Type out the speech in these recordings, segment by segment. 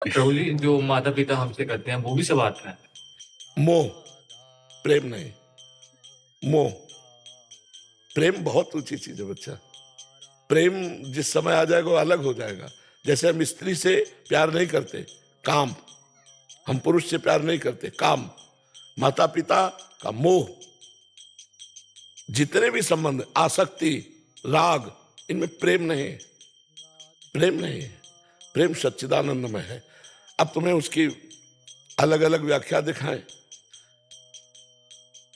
प्रभु जी, जो माता पिता हमसे करते हैं वो भी सब आता है। मोह, प्रेम नहीं। मोह, प्रेम बहुत ऊंची चीज है बच्चा। प्रेम जिस समय आ जाएगा वो अलग हो जाएगा। जैसे हम स्त्री से प्यार नहीं करते, काम। हम पुरुष से प्यार नहीं करते, काम। माता पिता का मोह, जितने भी संबंध, आसक्ति, राग, इनमें प्रेम नहीं है। प्रेम नहीं है। प्रेम सच्चिदानंद में है। अब तुम्हें उसकी अलग अलग व्याख्या दिखाएं।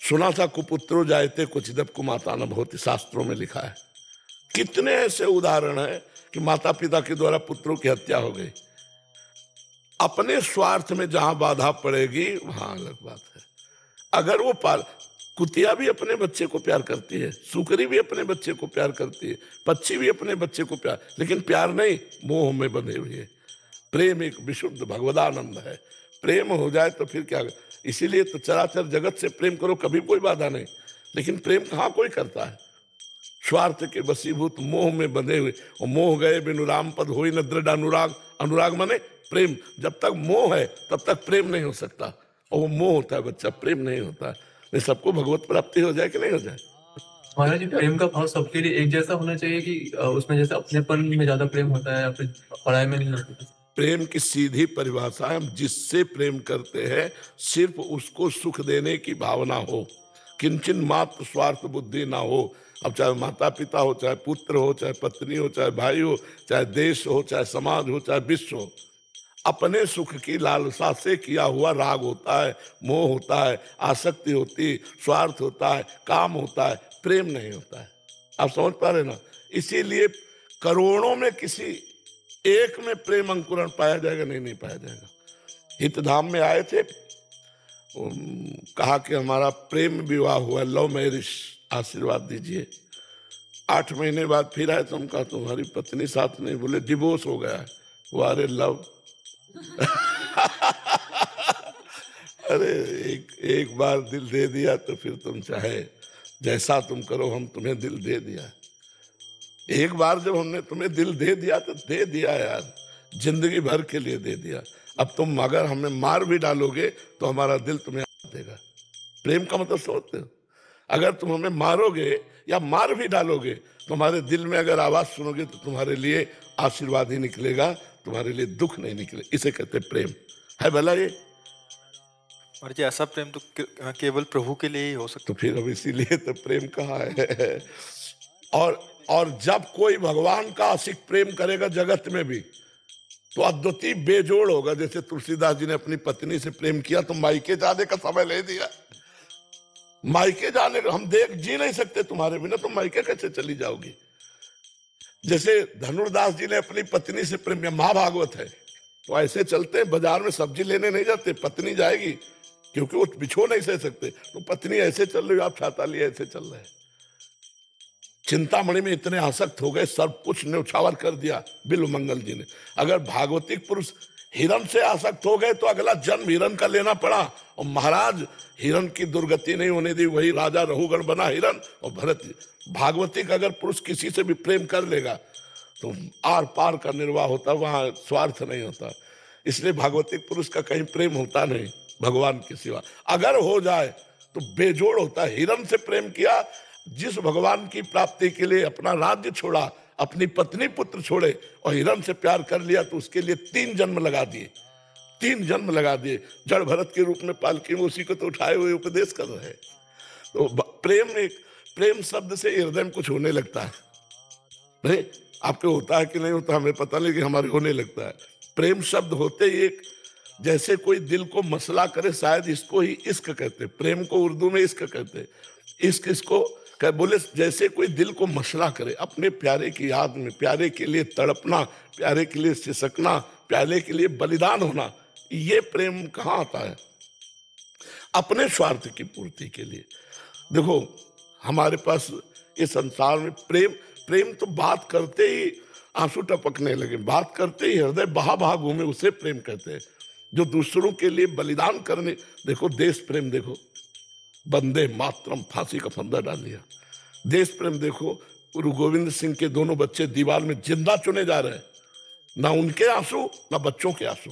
सुना था कुपुत्रो जायते क्वचिदप कुमाता न भवति, शास्त्रों में लिखा है। कितने ऐसे उदाहरण हैं कि माता पिता के द्वारा पुत्रों की हत्या हो गई। अपने स्वार्थ में जहां बाधा पड़ेगी वहां अलग बात है। अगर वो कुतिया भी अपने बच्चे को प्यार करती है, सुकरी भी अपने बच्चे को प्यार करती है, पक्षी भी अपने बच्चे को प्यार, लेकिन प्यार नहीं, मोह में बंधे हुए है। प्रेम एक विशुद्ध भगवदानंद है। प्रेम हो जाए तो फिर क्या। इसीलिए तो चराचर जगत से प्रेम करो, कभी कोई बाधा नहीं। लेकिन प्रेम कहाँ कोई करता है। स्वार्थ के वशीभूत मोह में बंधे हुए, और मोह गए बिनु राम पद होई न दृढ़ अनुराग। अनुराग माने प्रेम। जब तक मोह है तब तक प्रेम नहीं हो सकता, और वो मोह होता है बच्चा, प्रेम नहीं होता है। ये सबको भगवत प्राप्ति हो जाए कि नहीं हो जाए। महाराज जी, प्रेम का भाव सबके लिए एक जैसा होना चाहिए कि उसमें जैसे अपनेपन में ज्यादा प्रेम होता है या फिर पढ़ाई में नहीं होता? प्रेम की सीधी परिभाषा है, हम जिससे प्रेम करते हैं सिर्फ उसको सुख देने की भावना हो, किंचन मात्र स्वार्थ बुद्धि ना हो। अब चाहे माता पिता हो, चाहे पुत्र हो, चाहे पत्नी हो, चाहे भाई हो, चाहे देश हो, चाहे समाज हो, चाहे विश्व हो, अपने सुख की लालसा से किया हुआ राग होता है, मोह होता है, आसक्ति होती है, स्वार्थ होता है, काम होता है, प्रेम नहीं होता है। आप समझ पा रहे ना। इसीलिए करोड़ों में किसी एक में प्रेम अंकुरण पाया जाएगा, नहीं पाया जाएगा। हितधाम में आए थे, कहा कि हमारा प्रेम विवाह हुआ, लव मैरिज, आशीर्वाद दीजिए। 8 महीने बाद फिर आए तो हम कहा तुम्हारी पत्नी साथ नहीं, बोले डिवोर्स हो गया है। वो अरे लव अरे एक बार दिल दे दिया तो फिर तुम चाहे जैसा तुम करो, हम तुम्हें दिल दे दिया। एक बार जब हमने तुम्हें दिल दे दिया तो दे दिया यार, जिंदगी भर के लिए दे दिया। अब तुम अगर हमें मार भी डालोगे तो हमारा दिल तुम्हें देगा। प्रेम का मतलब सोचते हो। अगर तुम हमें मारोगे या मार भी डालोगे तो हमारे दिल में अगर आवाज सुनोगे तो तुम्हारे लिए आशीर्वाद ही निकलेगा, तुम्हारे लिए दुख नहीं निकले। इसे कहते प्रेम है भला ये। और जी ऐसा प्रेम तो केवल प्रभु के लिए ही हो सकता। तो फिर अब इसीलिए तो प्रेम कहाँ है। और जब कोई भगवान का आशिक प्रेम करेगा जगत में भी तो अद्वितीय बेजोड़ होगा। जैसे तुलसीदास जी ने अपनी पत्नी से प्रेम किया तो मायके जाने का समय ले दिया। मायके जाने का हम जी नहीं सकते तुम्हारे बिना, तो मायके कैसे चली जाओगी। जैसे धनुर्दास जी ने अपनी पत्नी से प्रेम किया, महाभागवत है, तो ऐसे चलते हैं बाजार में सब्जी लेने नहीं जाते, पत्नी जाएगी क्योंकि वो बिछो नहीं सह सकते, तो पत्नी ऐसे चल रही, आप छाता लिए ऐसे चल रहे हैं। चिंतामणि में इतने आसक्त हो गए, सब कुछ न्यौछावर कर दिया बिल्व मंगल जी ने। अगर भागवतिक पुरुष हिरण से आसक्त हो गए तो अगला जन्म हिरण का लेना पड़ा, और महाराज हिरण की दुर्गति नहीं होने दी, वही राजा रहुगण बना हिरण। और भरत भागवतिक अगर पुरुष किसी से भी प्रेम कर लेगा तो आर पार का निर्वाह होता, वहां स्वार्थ नहीं होता। इसलिए भागवतिक पुरुष का कहीं प्रेम होता नहीं भगवान के सिवा। अगर हो जाए तो बेजोड़ होता है। हिरण से प्रेम किया, जिस भगवान की प्राप्ति के लिए अपना राज्य छोड़ा, अपनी पत्नी पुत्र छोड़े और हिरण से प्यार कर लिया, तो उसके लिए 3 जन्म लगा दिए, 3 जन्म लगा दिए। जड़ भरत के रूप में पालकी में उसी को तो उठाए हुए उपदेश कर रहे हैं। तो प्रेम शब्द से हृदय में कुछ होने लगता है। नहीं, आपके होता है कि नहीं होता हमें पता नहीं, कि हमारे होने लगता है। प्रेम शब्द होते ही एक जैसे कोई दिल को मसला करे, शायद इसको ही इश्क कहते। प्रेम को उर्दू में इश्क कहते। इश्क इसको बोले जैसे कोई दिल को मसला करे, अपने प्यारे की याद में, प्यारे के लिए तड़पना, प्यारे के लिए सिसकना, प्यारे के लिए बलिदान होना। ये प्रेम कहाँ आता है? अपने स्वार्थ की पूर्ति के लिए। देखो हमारे पास ये संसार में प्रेम तो बात करते ही आंसू टपकने लगे, बात करते ही हृदय बहा बहा घूमे, उसे प्रेम कहते हैं। जो दूसरों के लिए बलिदान करने, देखो देश प्रेम देखो, वंदे मातरम, फांसी का फंदा डाल दिया। देश प्रेम देखो, गुरु गोविंद सिंह के दोनों बच्चे दीवार में जिंदा चुने जा रहे हैं, ना उनके आंसू ना बच्चों के आंसू।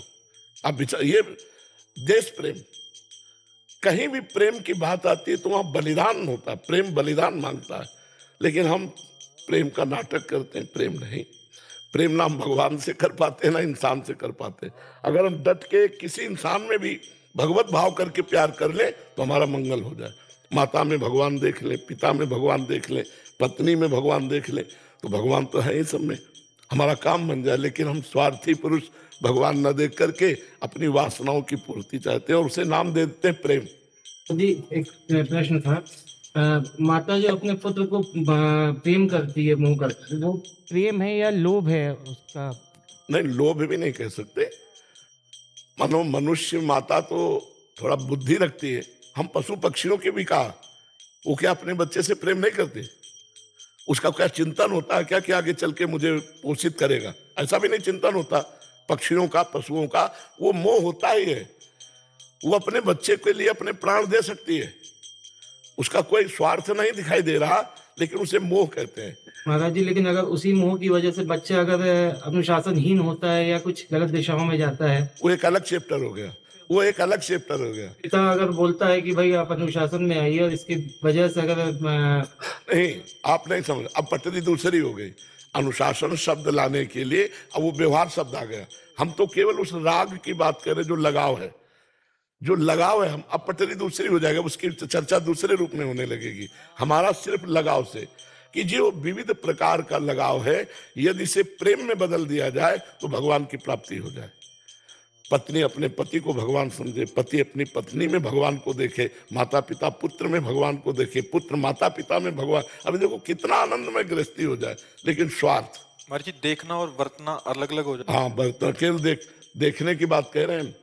आप विचार, ये देश प्रेम, कहीं भी प्रेम की बात आती है तो वहां बलिदान होता है, प्रेम बलिदान मांगता है। लेकिन हम प्रेम का नाटक करते हैं, प्रेम नहीं। प्रेम ना हम भगवान से कर पाते हैं ना इंसान से कर पाते हैं। अगर हम डट के किसी इंसान में भी भगवत भाव करके प्यार कर ले तो हमारा मंगल हो जाए। माता में भगवान देख ले, पिता में भगवान देख ले, पत्नी में भगवान देख ले, तो भगवान तो है ही सब में, हमारा काम बन जाए। लेकिन हम स्वार्थी पुरुष भगवान न देख करके अपनी वासनाओं की पूर्ति चाहते हैं और उसे नाम दे देते हैं प्रेम। जी, एक प्रश्न था। माता जो अपने पुत्र को प्रेम करती है, मोह करती है, वो प्रेम है या लोभ है उसका? नहीं, लोभ भी नहीं कह सकते। मानो मनुष्य माता तो थोड़ा बुद्धि रखती है, हम पशु पक्षियों के भी कहा, वो क्या अपने बच्चे से प्रेम नहीं करते? उसका क्या चिंतन होता है क्या कि आगे चल के मुझे पोषित करेगा? ऐसा भी नहीं चिंतन होता पक्षियों का, पशुओं का। वो मोह होता ही है, वो अपने बच्चे के लिए अपने प्राण दे सकती है, उसका कोई स्वार्थ नहीं दिखाई दे रहा, लेकिन उसे मोह कहते हैं। महाराज जी, लेकिन अगर उसी मोह की वजह से बच्चा अगर अनुशासनहीन होता है या कुछ गलत दिशाओं में जाता है, वो एक अलग चैप्टर हो गया, वो एक अलग चैप्टर हो गया। पिता अगर बोलता है कि भाई आप अनुशासन में आइए और इसकी वजह से अगर नहीं, आप नहीं समझ, अब पटरी दूसरी हो गई। अनुशासन शब्द लाने के लिए अब वो व्यवहार शब्द आ गया। हम तो केवल उस राग की बात कर रहे जो लगाव है, जो लगाव है। हम अब पटरी दूसरी हो जाएगा, उसकी चर्चा दूसरे रूप में होने लगेगी। हमारा सिर्फ लगाव से कि जो विविध प्रकार का लगाव है, यदि इसे प्रेम में बदल दिया जाए तो भगवान की प्राप्ति हो जाए। पत्नी अपने पति को भगवान समझे, पति अपनी पत्नी में भगवान को देखे, माता पिता पुत्र में भगवान को देखे, पुत्र माता पिता में भगवान। अभी देखो कितना आनंदमय गृहस्थी हो जाए। लेकिन स्वार्थ, महाराज जी, देखना और वर्तना अलग अलग हो जाए। हाँ, बर्तन केवल देखने की बात कह रहे हैं।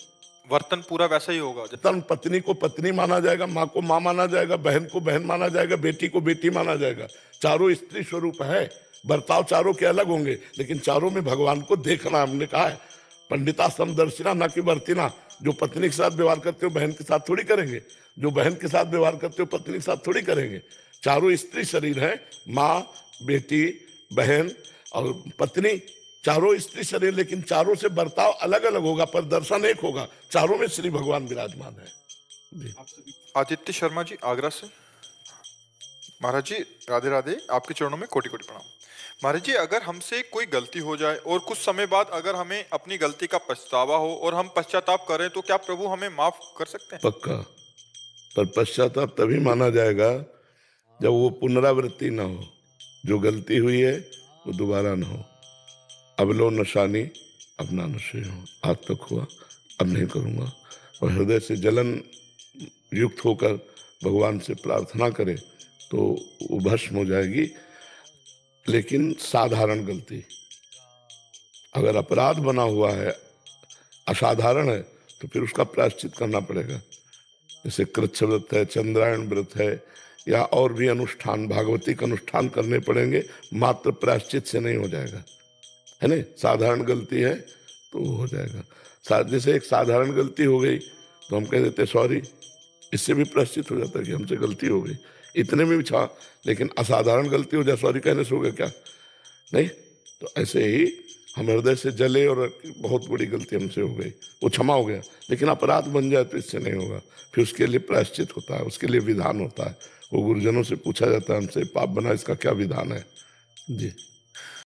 वर्तन पूरा वैसा ही होगा। तन पत्नी को पत्नी माना जाएगा, माँ को माँ माना जाएगा, बहन को बहन माना जाएगा, बेटी को बेटी माना जाएगा। चारों स्त्री स्वरूप है, बर्ताव चारों के अलग होंगे, लेकिन चारों में भगवान को देखना। हमने कहा है पंडिता समदर्शिना ना कि वर्तिना। जो पत्नी के साथ व्यवहार करते हो बहन के साथ थोड़ी करेंगे, जो बहन के साथ व्यवहार करते हो पत्नी के साथ थोड़ी करेंगे। चारों स्त्री शरीर है, माँ, बेटी, बहन और पत्नी, चारों स्त्री शरीर, लेकिन चारों से बर्ताव अलग अलग होगा पर दर्शन एक होगा। चारों में श्री भगवान विराजमान है। जी। आदित्य शर्मा जी, आगरा से। महाराज जी, राधे राधे, आपके चरणों में कोटि कोटि प्रणाम। महाराज जी, अगर हमसे कोई गलती हो जाए और कुछ समय बाद अगर हमें अपनी गलती का पछतावा हो और हम पश्चाताप करें, तो क्या प्रभु हमें माफ कर सकते हैं? पक्का, पर पश्चाताप तभी माना जाएगा जब वो पुनरावृत्ति ना हो। जो गलती हुई है वो दोबारा ना हो। अब लो नशानी, अब ना नशे हो, आज तक हुआ अब नहीं करूँगा, और हृदय से जलन युक्त होकर भगवान से प्रार्थना करे तो वो भस्म हो जाएगी। लेकिन साधारण गलती, अगर अपराध बना हुआ है, असाधारण है, तो फिर उसका प्रायश्चित करना पड़ेगा। जैसे कृच्छ व्रत है, चंद्रायण व्रत है, या और भी अनुष्ठान, भागवतिक अनुष्ठान करने पड़ेंगे। मात्र प्रायश्चित से नहीं हो जाएगा, है ना। साधारण गलती है तो हो जाएगा। जैसे एक साधारण गलती हो गई तो हम कह देते सॉरी, इससे भी प्रायश्चित हो जाता है कि हमसे गलती हो गई, इतने में भी छा। लेकिन असाधारण गलती हो जाए, सॉरी कहने से हो गया क्या? नहीं। तो ऐसे ही हम हृदय से जले और बहुत बड़ी गलती हमसे हो गई, वो क्षमा हो गया, लेकिन अपराध बन जाए तो इससे नहीं होगा। फिर उसके लिए प्रायश्चित होता है, उसके लिए विधान होता है। वो गुरुजनों से पूछा जाता है हमसे, पाप बना इसका क्या विधान है? जी।